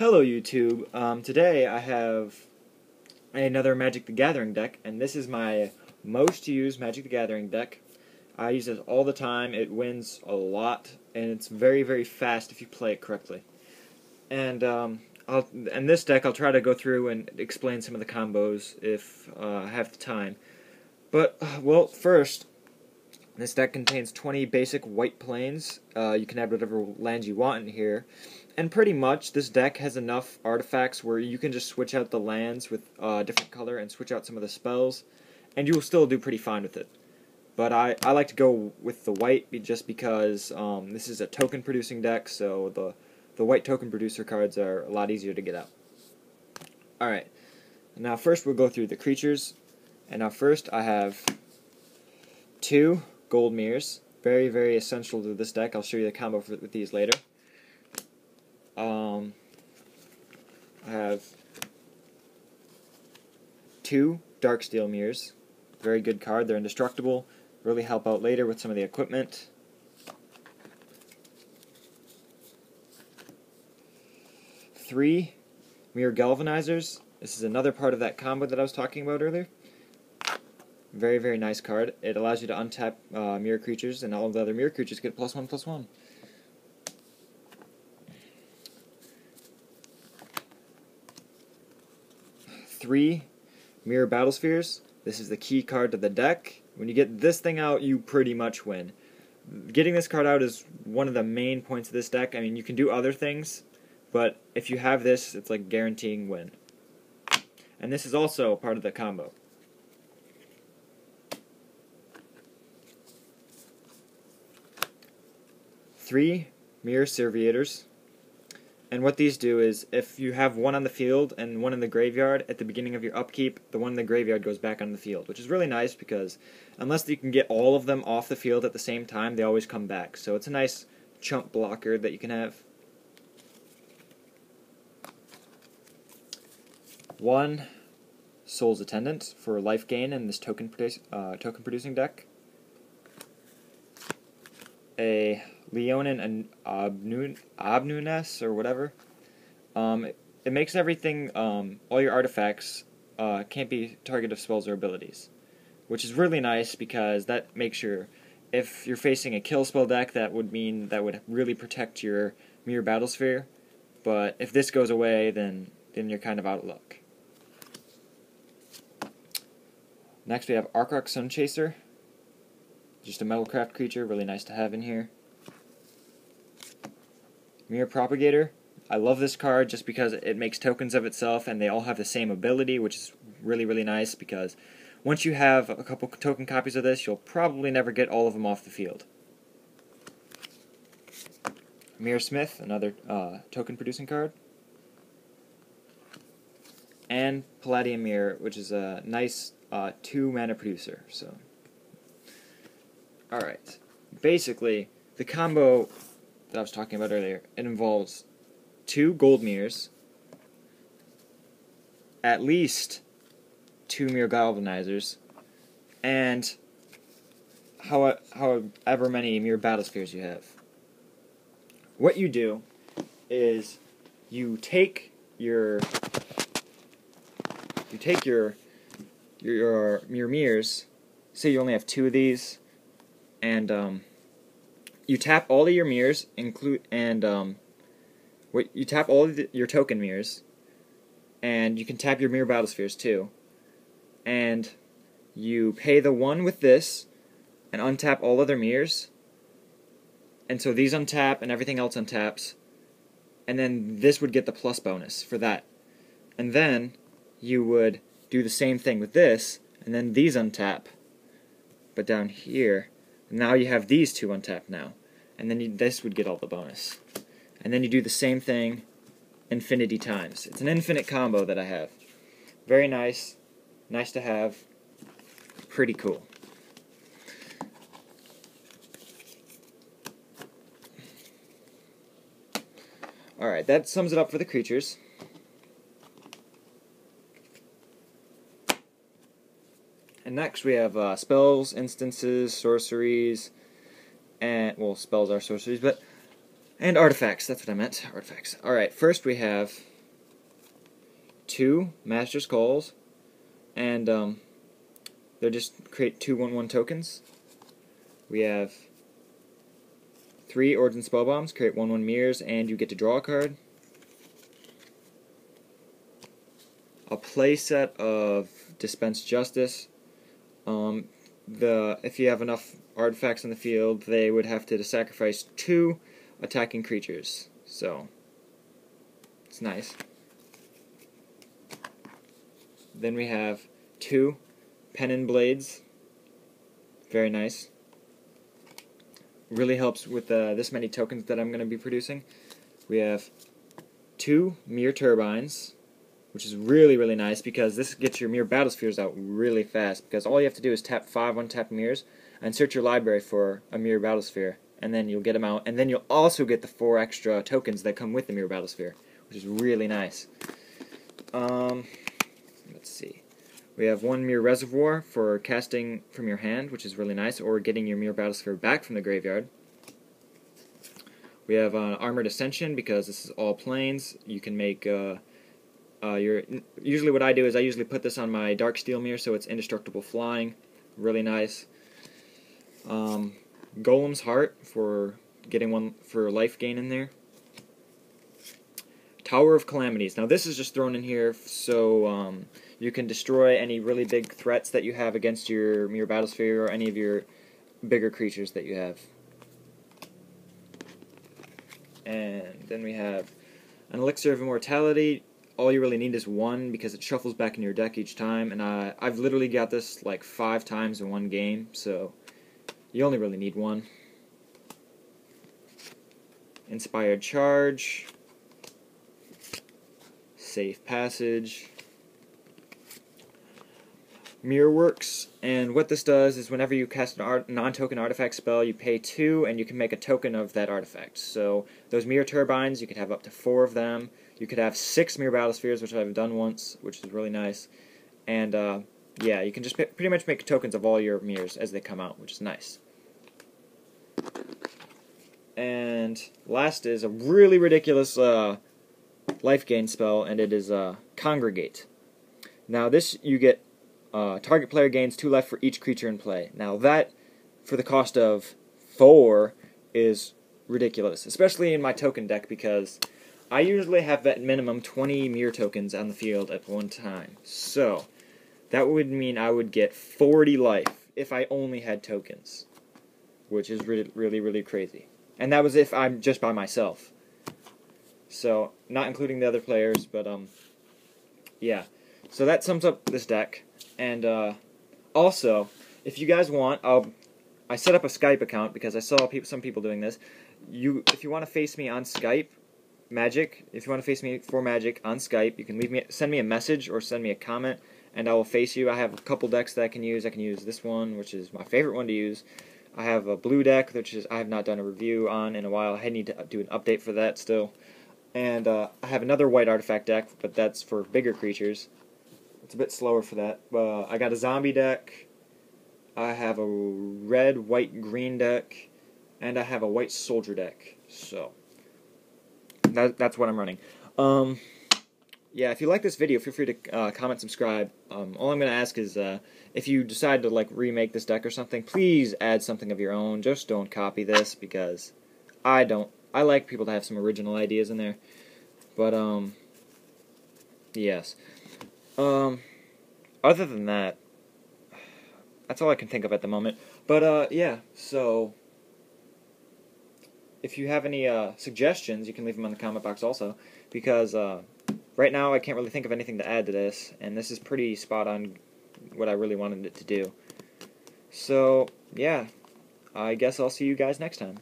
Hello YouTube. Today I have another Magic the Gathering deck, and this is my most used Magic the Gathering deck. I use it all the time. It wins a lot, and it's very, very fast if you play it correctly. And in this deck I'll try to go through and explain some of the combos if I have the time. But, well, first, this deck contains 20 basic white plains. You can add whatever lands you want in here. And pretty much, this deck has enough artifacts where you can just switch out the lands with a different color and switch out some of the spells, and you will still do pretty fine with it. But I like to go with the white just because this is a token-producing deck, so the white token producer cards are a lot easier to get out. Alright, now first we'll go through the creatures. And now first I have 2 gold mirrors, very, very essential to this deck. I'll show you the combo with these later. I have 2 Darksteel mirrors, very good card. They're indestructible, really help out later with some of the equipment. 3 mirror galvanizers. This is another part of that combo that I was talking about earlier. Very, very nice card. It allows you to untap mirror creatures, and all of the other mirror creatures get +1/+1. 3 mirror battle spheres. This is the key card to the deck. When you get this thing out, you pretty much win. Getting this card out is one of the main points of this deck. I mean, you can do other things, but if you have this, it's like guaranteeing win. And this is also part of the combo. 3 mirror serviators. And what these do is, if you have one on the field and one in the graveyard, at the beginning of your upkeep, the one in the graveyard goes back on the field, which is really nice because unless you can get all of them off the field at the same time, they always come back. So it's a nice chump blocker that you can have. 1 Soul's Attendant for life gain in this token producing deck. A Leonin and Obnuness, or whatever. It makes everything, all your artifacts can't be target of spells or abilities, which is really nice because that makes if you're facing a kill spell deck, that would mean that would really protect your mirror battlesphere. But if this goes away, then you're kind of out of luck. Next we have Arc Sunchaser. Just a metalcraft creature, really nice to have in here. Mirror Propagator. I love this card just because it makes tokens of itself and they all have the same ability, which is really, really nice because once you have a couple token copies of this, you'll probably never get all of them off the field. Mirror Smith, another token producing card. And Palladium Mirror, which is a nice 2 mana producer. So, alright, basically the combo that I was talking about earlier, it involves 2 gold mirrors, at least 2 mirror galvanizers, and however many mirror battle spheres you have. What you do is you take your mirrors. Say you only have 2 of these, and you tap all of your mirrors, you tap all of your token mirrors, and you can tap your mirror battle spheres too. And you pay the 1 with this, and untap all other mirrors. And so these untap, and everything else untaps. And then this would get the plus bonus for that. And then you would do the same thing with this, and then these untap. But down here, now you have these 2 untapped now. And then this would get all the bonus. And then you do the same thing infinity times. It's an infinite combo that I have. Very nice. Nice to have. Pretty cool. Alright, that sums it up for the creatures. And next we have spells, instances, sorceries, and, well, spells are sorceries, and artifacts, that's what I meant, artifacts. Alright, first we have 2 Master's Calls, and they'll just create 2 1/1 tokens. We have 3 Origin Spell Bombs, create 1/1 mirrors, and you get to draw a card. A playset of Dispense Justice. If you have enough artifacts in the field, they would have to sacrifice 2 attacking creatures. So, it's nice. Then we have 2 Pennon Blades. Very nice. Really helps with this many tokens that I'm going to be producing. We have 2 Mirror Turbines, which is really, really nice because this gets your Mirror Battlespheres out really fast, because all you have to do is tap 5 untapped mirrors and search your library for a Mirror Battlesphere, and then you'll get them out, and then you'll also get the 4 extra tokens that come with the Mirror Battlesphere, which is really nice. Let's see. We have 1 Mirror Reservoir for casting from your hand, which is really nice, or getting your Mirror Battlesphere back from the graveyard. We have Armored Ascension, because this is all planes. You can make usually what I do is I usually put this on my Dark Steel Mirror so it's indestructible flying. Really nice. Golem's Heart for getting 1 for life gain in there. Tower of Calamities. Now this is just thrown in here so you can destroy any really big threats that you have against your Mirror Battlesphere or any of your bigger creatures that you have. And then we have an Elixir of Immortality. All you really need is 1 because it shuffles back in your deck each time, and I've literally got this like 5 times in one game, so you only really need 1. Inspired Charge, Safe Passage, Mirrorworks, and what this does is whenever you cast a non-token artifact spell, you pay 2 and you can make a token of that artifact. So those Mirror Turbines, you could have up to 4 of them. You could have 6 Mirror Battlespheres, which I've done once, which is really nice. And yeah, you can just pretty much make tokens of all your mirrors as they come out, which is nice. And last is a really ridiculous life gain spell, and it is Congregate. Now this, you get target player gains 2 life for each creature in play. Now that, for the cost of 4, is ridiculous, especially in my token deck, because I usually have at minimum 20 mirror tokens on the field at one time. So that would mean I would get 40 life if I only had tokens, which is really, really crazy. And that was if I'm just by myself. So, not including the other players, but yeah. So that sums up this deck. And also, if you guys want, I set up a Skype account because I saw some people doing this. If you want to face me on Skype, Magic, if you want to face me for Magic on Skype, you can send me a message or send me a comment, and I will face you. I have a couple decks that I can use. I can use this one, which is my favorite one to use. I have a blue deck, which I have not done a review on in a while. I need to do an update for that still. And I have another white artifact deck, but that's for bigger creatures. It's a bit slower for that. I got a zombie deck. I have a red, white, green deck, and I have a white soldier deck. So that's what I'm running. Yeah, if you like this video, feel free to comment, subscribe. All I'm going to ask is if you decide to like remake this deck or something, please add something of your own. Just don't copy this, because I like people to have some original ideas in there. But yes. Other than that, that's all I can think of at the moment. But yeah, so if you have any suggestions, you can leave them in the comment box also, because right now I can't really think of anything to add to this, and this is pretty spot on what I really wanted it to do. So yeah, I guess I'll see you guys next time.